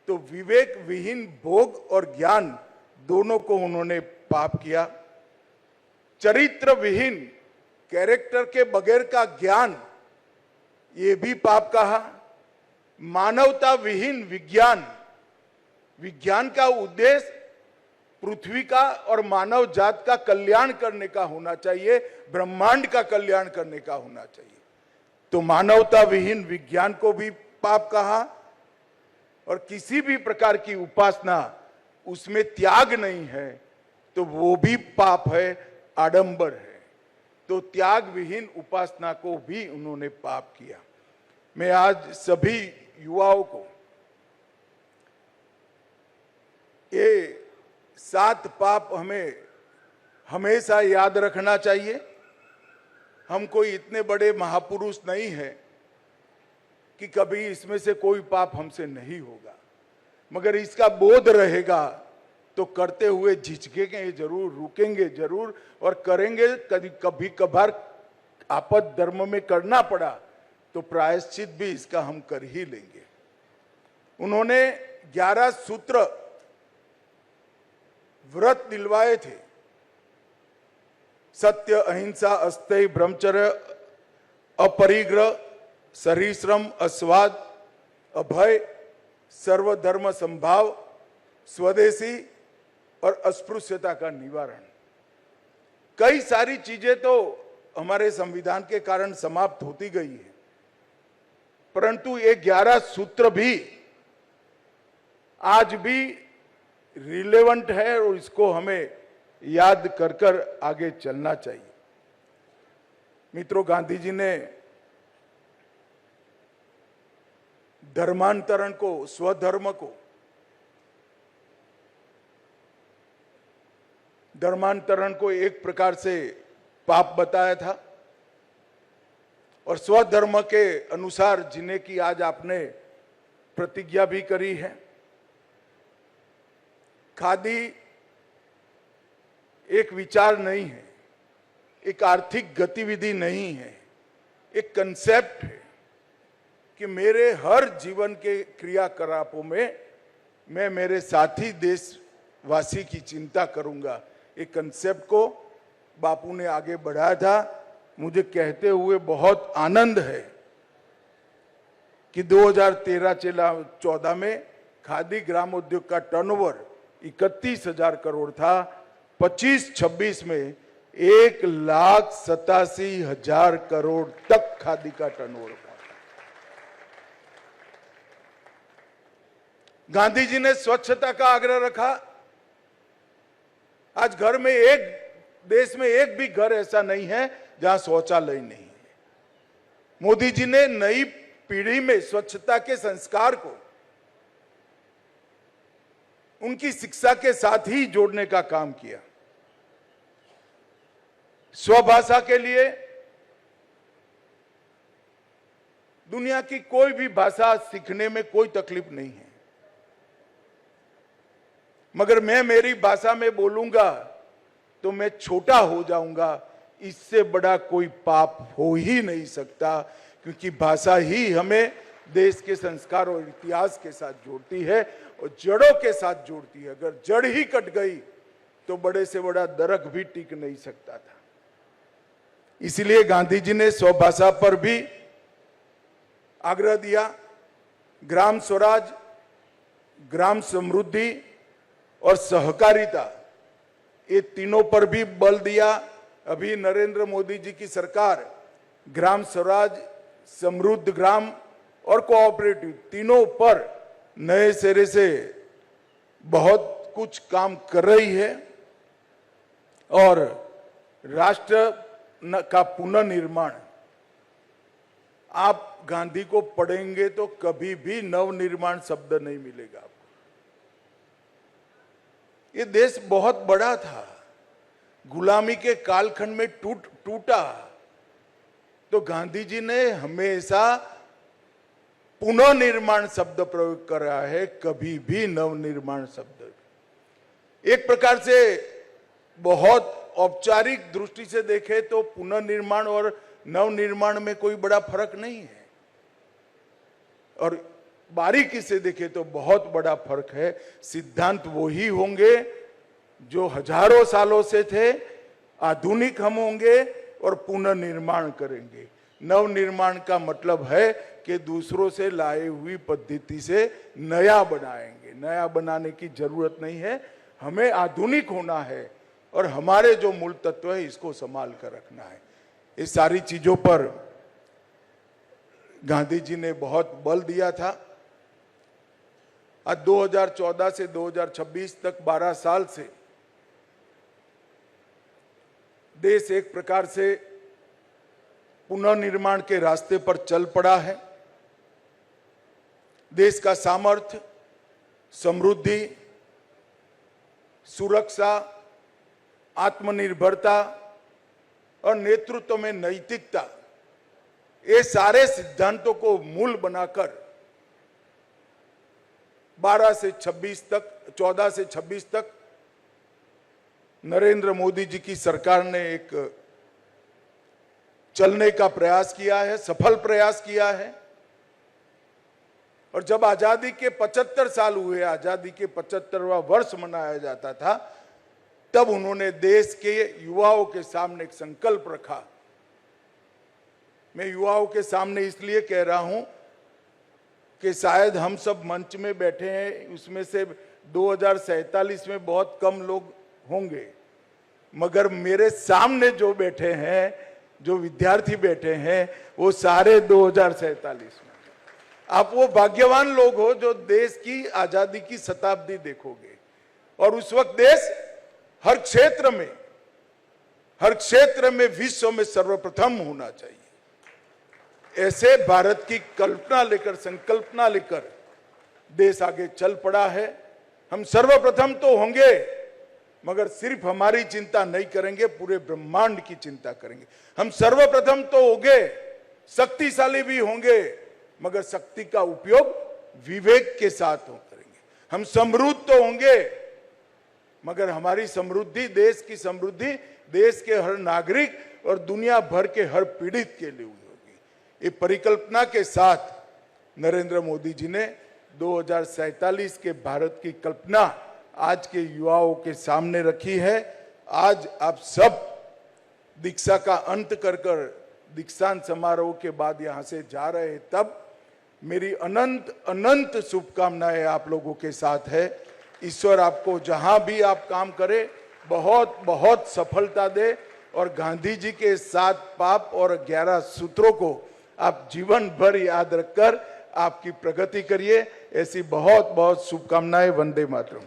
तो विवेक विहीन भोग और ज्ञान दोनों को उन्होंने पाप किया। चरित्र विहीन, कैरेक्टर के बगैर का ज्ञान, ये भी पाप कहा। मानवता विहीन विज्ञान, विज्ञान का उद्देश्य पृथ्वी का और मानव जात का कल्याण करने का होना चाहिए, ब्रह्मांड का कल्याण करने का होना चाहिए। तो मानवता विहीन विज्ञान को भी पाप कहा। और किसी भी प्रकार की उपासना उसमें त्याग नहीं है तो वो भी पाप है, आडंबर है। तो त्याग विहीन उपासना को भी उन्होंने पाप किया। मैं आज सभी युवाओं को ये 7 पाप हमें हमेशा याद रखना चाहिए। हम कोई इतने बड़े महापुरुष नहीं है कि कभी इसमें से कोई पाप हमसे नहीं होगा, मगर इसका बोध रहेगा तो करते हुए झिझकेंगे जरूर, रुकेंगे जरूर और करेंगे। कभी कभार आपद धर्म में करना पड़ा तो प्रायश्चित भी इसका हम कर ही लेंगे। उन्होंने 11 सूत्र व्रत दिलवाए थे। सत्य, अहिंसा, अस्तेय, ब्रह्मचर्य, अपरिग्रह, सरिश्रम, अस्वाद, अभय, सर्वधर्म संभाव, स्वदेशी और अस्पृश्यता का निवारण। कई सारी चीजें तो हमारे संविधान के कारण समाप्त होती गई है, परंतु ये 11 सूत्र भी आज भी रिलेवेंट है और इसको हमें याद कर कर आगे चलना चाहिए। मित्रों, गांधी जी ने धर्मांतरण को, स्वधर्म को, धर्मांतरण को एक प्रकार से पाप बताया था और स्वधर्म के अनुसार जीने की आज आपने प्रतिज्ञा भी करी है। खादी एक विचार नहीं है, एक आर्थिक गतिविधि नहीं है, एक कंसेप्ट है कि मेरे हर जीवन के क्रियाकलापों में मैं मेरे साथी देशवासी की चिंता करूंगा। एक कंसेप्ट को बापू ने आगे बढ़ाया था। मुझे कहते हुए बहुत आनंद है कि 2013-14 में खादी ग्राम उद्योग का टर्नओवर 31,000 करोड़ था। 25-26 में 1,87,000 करोड़ तक खादी का टर्नओवर पहुंचा। गांधी जी ने स्वच्छता का आग्रह रखा। आज घर में देश में एक भी घर ऐसा नहीं है जहां शौचालय नहीं है। मोदी जी ने नई पीढ़ी में स्वच्छता के संस्कार को उनकी शिक्षा के साथ ही जोड़ने का काम किया। स्वभाषा के लिए दुनिया की कोई भी भाषा सीखने में कोई तकलीफ नहीं है, मगर मैं मेरी भाषा में बोलूंगा तो मैं छोटा हो जाऊंगा। इससे बड़ा कोई पाप हो ही नहीं सकता, क्योंकि भाषा ही हमें देश के संस्कार और इतिहास के साथ जोड़ती है और जड़ों के साथ जोड़ती है। अगर जड़ ही कट गई तो बड़े से बड़ा दरख्त भी टिक नहीं सकता था। इसलिए गांधी जी ने स्वभाषा पर भी आग्रह दिया। ग्राम स्वराज, ग्राम समृद्धि और सहकारिता, ये तीनों पर भी बल दिया। अभी नरेंद्र मोदी जी की सरकार ग्राम स्वराज, समृद्ध ग्राम और कोऑपरेटिव तीनों पर नए सिरे से बहुत कुछ काम कर रही है और राष्ट्र का पुनर्निर्माण, आप गांधी को पढ़ेंगे तो कभी भी नवनिर्माण शब्द नहीं मिलेगा आपको। ये देश बहुत बड़ा था, गुलामी के कालखंड में टूटा, तो गांधी जी ने हमेशा पुनर्निर्माण शब्द प्रयोग कर रहा है, कभी भी नवनिर्माण शब्द। एक प्रकार से बहुत औपचारिक दृष्टि से देखें तो पुनर्निर्माण और नवनिर्माण में कोई बड़ा फर्क नहीं है। और बारीकी से देखें तो बहुत बड़ा फर्क है। सिद्धांत वो ही होंगे जो हजारों सालों से थे, आधुनिक हम होंगे और पुनर्निर्माण करेंगे। नवनिर्माण का मतलब है कि दूसरों से लाई हुई पद्धति से नया बनाएंगे। नया बनाने की जरूरत नहीं है, हमें आधुनिक होना है और हमारे जो मूल तत्व है इसको संभाल कर रखना है। इस सारी चीजों पर गांधी जी ने बहुत बल दिया था। आज 2014 से 2026 तक 12 साल से देश एक प्रकार से पुनर्निर्माण के रास्ते पर चल पड़ा है। देश का सामर्थ्य, समृद्धि, सुरक्षा, आत्मनिर्भरता और नेतृत्व में नैतिकता, ये सारे सिद्धांतों को मूल बनाकर 14 से 26 तक नरेंद्र मोदी जी की सरकार ने एक चलने का प्रयास किया है, सफल प्रयास किया है। और जब आजादी के 75 साल हुए, आजादी के 75वां वर्ष मनाया जाता था, तब उन्होंने देश के युवाओं के सामने एक संकल्प रखा। मैं युवाओं के सामने इसलिए कह रहा हूं कि शायद हम सब मंच में बैठे हैं, उसमें से 2047 में बहुत कम लोग होंगे, मगर मेरे सामने जो बैठे हैं, जो विद्यार्थी बैठे हैं, वो सारे 2047 में। आप वो भाग्यवान लोग हो जो देश की आजादी की शताब्दी देखोगे। और उस वक्त देश हर क्षेत्र में विश्व में सर्वप्रथम होना चाहिए। ऐसे भारत की कल्पना लेकर, संकल्पना लेकर देश आगे चल पड़ा है। हम सर्वप्रथम तो होंगे, मगर सिर्फ हमारी चिंता नहीं करेंगे, पूरे ब्रह्मांड की चिंता करेंगे। हम सर्वप्रथम तो होंगे, शक्तिशाली भी होंगे, मगर शक्ति का उपयोग विवेक के साथ करेंगे। हम समृद्ध तो होंगे, मगर हमारी समृद्धि, देश की समृद्धि, देश के हर नागरिक और दुनिया भर के हर पीड़ित के लिए होगी। ये परिकल्पना के साथ नरेंद्र मोदी जी ने 2047 के भारत की कल्पना आज के युवाओं के सामने रखी है। आज आप सब दीक्षा का अंत कर दीक्षांत समारोह के बाद यहां से जा रहे हैं, तब मेरी अनंत अनंत शुभकामनाएं आप लोगों के साथ है। ईश्वर आपको जहां भी आप काम करें बहुत बहुत सफलता दे और गांधी जी के 7 पाप और 11 सूत्रों को आप जीवन भर याद रखकर आपकी प्रगति करिए। ऐसी बहुत बहुत शुभकामनाएं। वंदे मातरम।